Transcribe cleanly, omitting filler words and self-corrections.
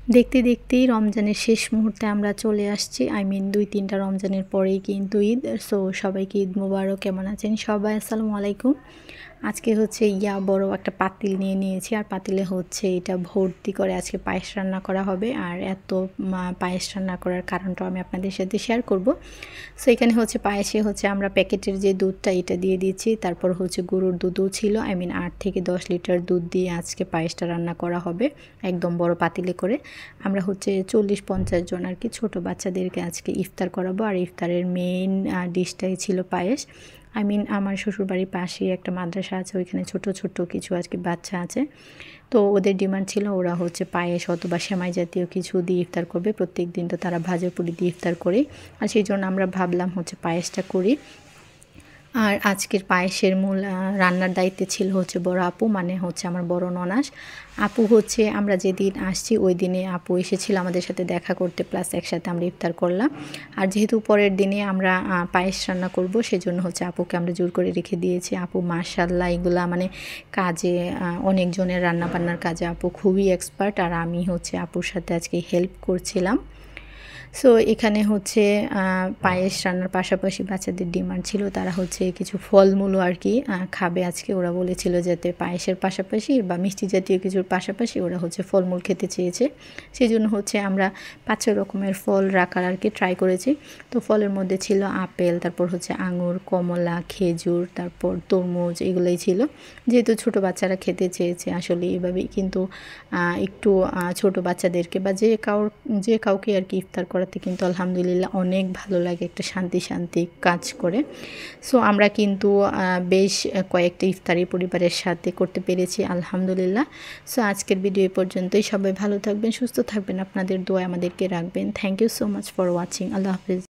দেখতে দেখতেই রমজানের শেষ মুহূর্তে আমরা চলে আসছি। দুই তিনটা রমজানের পরেই কিন্তু ঈদ। সো সবাইকে ঈদ মোবারক। কেমন আছেন সবাই? আসসালামু আলাইকুম। আজকে হচ্ছে বড় একটা পাতিল নিয়ে নিয়েছি, আর পাতিলে হচ্ছে এটা ভর্তি করে আজকে পায়েস রান্না করা হবে। আর এত পায়েস রান্না করার কারণটাও আমি আপনাদের সাথে শেয়ার করব। সো এখানে হচ্ছে পায়েসে হচ্ছে আমরা প্যাকেটের যে দুধটা এটা দিয়ে দিচ্ছি, তারপর হচ্ছে গরুর দুধও ছিল। 8 থেকে 10 লিটার দুধ দিয়ে আজকে পায়েসটা রান্না করা হবে একদম বড় পাতিলে করে। আমরা হচ্ছে 40-50 জন আর কি ছোটো বাচ্চাদেরকে আজকে ইফতার করাবো। আর ইফতারের মেইন ডিশটাই ছিল পায়েস। আমার শ্বশুরবাড়ির পাশেই একটা মাদ্রাসা আছে, ওইখানে ছোট ছোট কিছু আজকে বাচ্চা আছে। তো ওদের ডিমান্ড ছিল ওরা হচ্ছে পায়েস অথবা সেমাই জাতীয় কিছু দিয়ে ইফতার করবে। প্রত্যেক দিন তো তারা ভাজা পুরি দিয়ে ইফতার করে, আর সেই জন্য আমরা ভাবলাম হচ্ছে পায়েসটা করি। আর আজকের পায়েসের মূল রান্নার দায়িত্বে ছিল হচ্ছে বড় আপু, মানে হচ্ছে আমার বড় ননাস। আপু হচ্ছে আমরা যেদিন আসছি ওই দিনে আপু এসেছিল আমাদের সাথে দেখা করতে, প্লাস একসাথে আমরা ইফতার করলাম। আর যেহেতু পরের দিনে আমরা পায়েস রান্না করব, সেজন্য হচ্ছে আপুকে আমরা জোর করে রেখে দিয়েছি। আপু মাশাআল্লাহ এগুলা মানে কাজে, অনেকজনের রান্নাবান্নার কাজে আপু খুবই এক্সপার্ট। আর আমি হচ্ছে আপুর সাথে আজকে হেল্প করছিলাম। সো এখানে হচ্ছে পায়েস রান্নার পাশাপাশি বাচ্চাদের ডিমান্ড ছিল তারা হচ্ছে কিছু ফলমূলও আর কি খাবে আজকে। ওরা বলেছিল যাতে পায়েসের পাশাপাশি বা মিষ্টি জাতীয় কিছুর পাশাপাশি ওরা হচ্ছে ফলমূল খেতে চেয়েছে। সেই জন্য হচ্ছে আমরা 5-6 রকমের ফল রাখার আর কি ট্রাই করেছি। তো ফলের মধ্যে ছিল আপেল, তারপর হচ্ছে আঙুর, কমলা, খেজুর, তারপর তরমুজ, এগুলোই ছিল। যেহেতু ছোট বাচ্চারা খেতে চেয়েছে আসলে এভাবেই কিন্তু একটু ছোট বাচ্চাদেরকে বা যে কাউকে আর কি ইফতার করাতে কিন্তু আলহামদুলিল্লাহ অনেক ভালো লাগে, একটা শান্তি শান্তি কাজ করে। সো আমরা কিন্তু বেশ কয়েকটা ইফতারি পরিবারের সাথে করতে পেরেছি আলহামদুলিল্লাহ। সো আজকের ভিডিও এই পর্যন্তই। সবাই ভালো থাকবেন, সুস্থ থাকবেন, আপনাদের দোয়া আমাদেরকে রাখবেন। Thank you so much for watching. আল্লাহ হাফিজ।